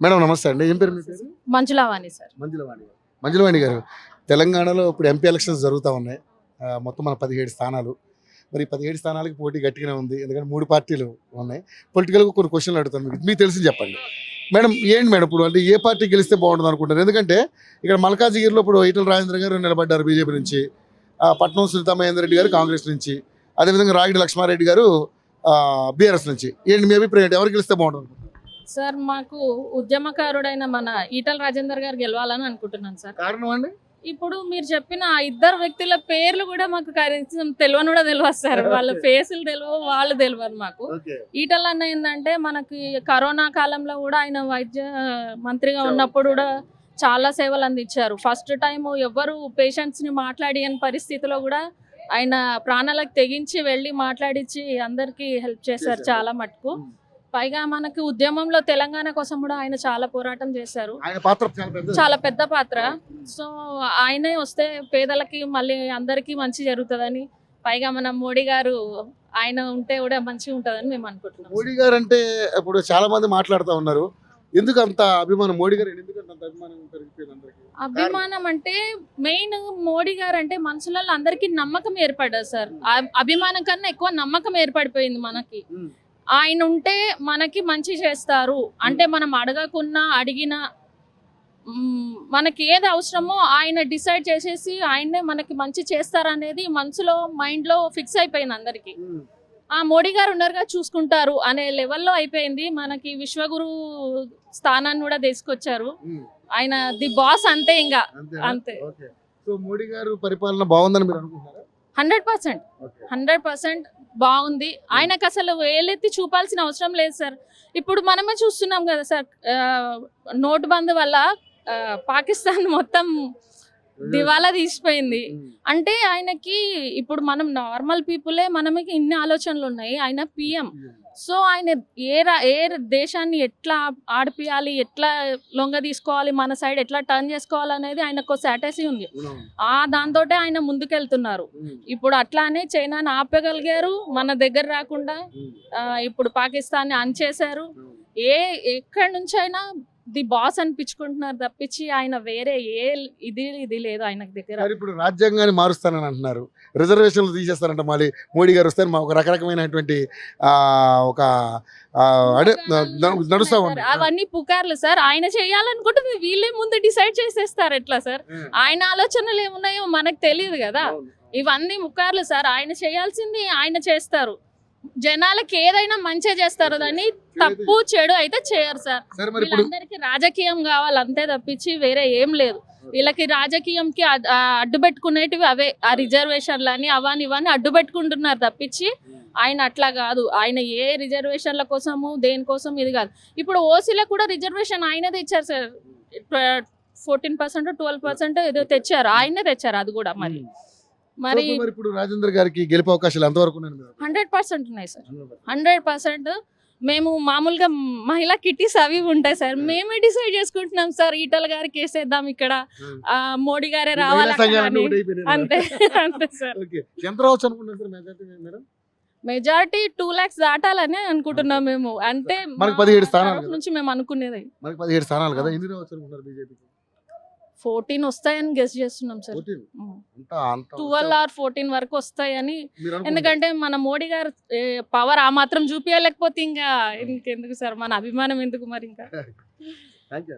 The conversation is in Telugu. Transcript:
మేడం నమస్తే అండి. ఏం పేరు మీ పేరు? మంజులావాణి సార్. మంజులవాణి గారు, తెలంగాణలో ఇప్పుడు ఎంపీ ఎలక్షన్స్ జరుగుతూ ఉన్నాయి. మొత్తం మన 17 స్థానాలు. మరి 17 స్థానాలకి పోటీ గట్టిగానే ఉంది, ఎందుకంటే 3 పార్టీలు ఉన్నాయి. పొలిటికల్గా కొన్ని క్వశ్చన్లు అడుగుతాను, మీకు తెలిసి చెప్పండి మేడం. ఏంటి మేడం ఇప్పుడు అంటే ఏ పార్టీ గెలిస్తే బాగుంటుంది అనుకుంటారు? ఎందుకంటే ఇక్కడ మల్కాజిగిరిలో ఇప్పుడు ఈటల రాజేంద్ర గారు నిలబడ్డారు బీజేపీ నుంచి, పట్నం సునీతా మహేందర్ రెడ్డి గారు కాంగ్రెస్ నుంచి, అదేవిధంగా రాగిడి లక్ష్మారెడ్డి గారు బీఆర్ఎస్ నుంచి. ఏంటి మీ అభిప్రాయం, ఎవరు గెలిస్తే బాగుంటుంది సార్? మాకు ఉద్యమకారుడైన మన ఈటల రాజేందర్ గారు గెలవాలని అనుకుంటున్నాను సార్. కారణం అండి? ఇప్పుడు మీరు చెప్పిన ఆ ఇద్దరు వ్యక్తుల పేర్లు కూడా మాకు కనీసం తెలియని కూడా తెలియదు సార్. వాళ్ళ ఫేసులు తెలియవు, వాళ్ళు తెలియదు మాకు. ఈటల అన్న ఏంటంటే మనకి కరోనా కాలంలో కూడా ఆయన వైద్య మంత్రిగా ఉన్నప్పుడు కూడా చాలా సేవలు అందించారు. ఫస్ట్ టైం ఎవరు పేషెంట్స్ని మాట్లాడిన పరిస్థితిలో కూడా ఆయన ప్రాణాలకు తెగించి వెళ్ళి మాట్లాడించి అందరికీ హెల్ప్ చేశారు చాలా మటుకు. పైగా మనకి ఉద్యమంలో తెలంగాణ కోసం కూడా ఆయన చాలా పోరాటం చేశారు, చాలా పెద్ద పాత్ర. సో ఆయనే వస్తే పేదలకి మళ్ళీ అందరికీ మంచి జరుగుతుందని, పైగా మన మోడీ గారు ఆయన ఉంటే కూడా మంచిగా ఉంటుందని మేము అనుకుంటున్నాం. మోడీ గారు అంటే ఇప్పుడు చాలా మంది మాట్లాడుతూ ఉన్నారు, ఎందుకు అంత అభిమానం మోడీ గారు? ఎందుకంటే అంత అభిమానం పెరిగిపోయింది అందరికీ. అభిమానం అంటే మెయిన్ మోడీ గారు అంటే మనుషులలో అందరికీ నమ్మకం ఏర్పడ్డది సార్. అభిమానం కన్నా ఎక్కువ నమ్మకం ఏర్పడిపోయింది మనకి. ఆయన ఉంటే మనకి మంచి చేస్తారు అంటే మనం అడగకున్నా అడిగినా మనకి ఏది అవసరమో ఆయన డిసైడ్ చేసేసి ఆయన్నే మనకి మంచి చేస్తారనేది మనసులో మైండ్లో ఫిక్స్ అయిపోయింది అందరికీ. ఆ మోడీ గారు ఉన్నారుగా చూసుకుంటారు అనే లెవెల్లో అయిపోయింది. మనకి విశ్వగురు స్థానాన్ని కూడా తీసుకొచ్చారు. ఆయన ది బాస్ అంతే, ఇంకా అంతే. సో మోడీ గారు పరిపాలన బాగుందని మీరు అనుకుంటున్నారా? 100% బాగుంది. ఆయనకు అసలు వేలెత్తి చూపాల్సిన అవసరం లేదు సార్. ఇప్పుడు మనమే చూస్తున్నాం కదా సార్, నోట్ బంద్ వల్ల పాకిస్తాన్ మొత్తం దివాలా తీసిపోయింది. అంటే ఆయనకి ఇప్పుడు మనం నార్మల్ పీపులే మనకి ఇన్ని ఆలోచనలు ఉన్నాయి, ఆయన పిఎం. సో ఆయన ఏ దేశాన్ని ఎట్లా ఆడిపియాలి, ఎట్లా లొంగ తీసుకోవాలి, మన సైడ్ ఎట్లా టర్న్ చేసుకోవాలి అనేది ఆయనకు స్ట్రాటజీ ఉంది. దాంతో ఆయన ముందుకెళ్తున్నారు. ఇప్పుడు అట్లానే చైనాని ఆపగలిగారు, మన దగ్గర రాకుండా. ఇప్పుడు పాకిస్తాన్ని అణచేశారు. ఎక్కడి నుంచైనా ది బాస్ అనిపించుకుంటున్నారు తప్పించి ఆయన వేరే ఇది లేదు ఆయన దగ్గర. ఇప్పుడు రాజ్యాంగాన్ని మారుస్తానని అంటున్నారు, రిజర్వేషన్లు తీసేస్తారంట మళ్ళీ మోడీ గారు వస్తే. ఒక రకరకమైనటువంటి ఒక నడుస్తా ఉంది. అవన్నీ పుకార్లు సార్. ఆయన చేయాలనుకుంటే వీళ్ళే ముందు డిసైడ్ చేసేస్తారు ఎట్లా సార్? ఆయన ఆలోచనలు ఏమున్నాయో మనకు తెలియదు కదా. ఇవన్నీ పుకార్లు సార్. ఆయన చేయాల్సింది ఆయన చేస్తారు. జనాలకి ఏదైనా మంచిగా చేస్తారు, దాన్ని తప్పు చెడు అయితే చేయరు సార్. వీళ్ళందరికీ రాజకీయం కావాలి అంతే తప్పించి వేరే ఏం లేదు. వీళ్ళకి రాజకీయంకి అడ్డు పెట్టుకునేటివి అవే, ఆ రిజర్వేషన్లు అని అవని ఇవన్నీ అడ్డు పెట్టుకుంటున్నారు తప్పించి ఆయన అట్లా కాదు. ఆయన ఏ రిజర్వేషన్ల కోసము దేనికోసం ఇది కాదు. ఇప్పుడు ఓసీలకు కూడా రిజర్వేషన్ ఆయనే ఇచ్చారు సార్. 14% 12% ఏదో తెచ్చారు, ఆయనే తెచ్చారు అది కూడా. మరి ఇప్పుడు రాజేంద్ర గారికి గెలిపే అవకాశాలు ఎంతవరకు ఉన్నాయి? 100% ఉన్నాయి సార్. 100%. మేము మామూలుగా మహిళా కిట్టీస్ అవి ఉంటాయి సార్, మేమే డిసైడ్ చేసుకుంటున్నాం సార్ ఈటల గారికి వేసేద్దాం, ఇక్కడ మోడీ గారే రావాలి అంతే అంతే సార్. మెజారిటీ 2 lakhs దాటాలని అనుకుంటున్నాం మేము. అంటే 17 స్థానాల నుంచి మేము అనుకునేది 17 స్థానాలు కదా. ఎన్ని రావచ్చు అనుకుంటున్నారు బీజేపీకి? 14 వస్తాయని గెస్ చేస్తున్నాం సార్. 12 or 14 వరకు వస్తాయని. ఎందుకంటే మన మోడీ గారు పవర్ ఆ మాత్రం చూపించలేకపోతే ఇంకా ఇంకెందుకు సార్, మన అభిమానం ఎందుకు మరి ఇంకా. Thank you.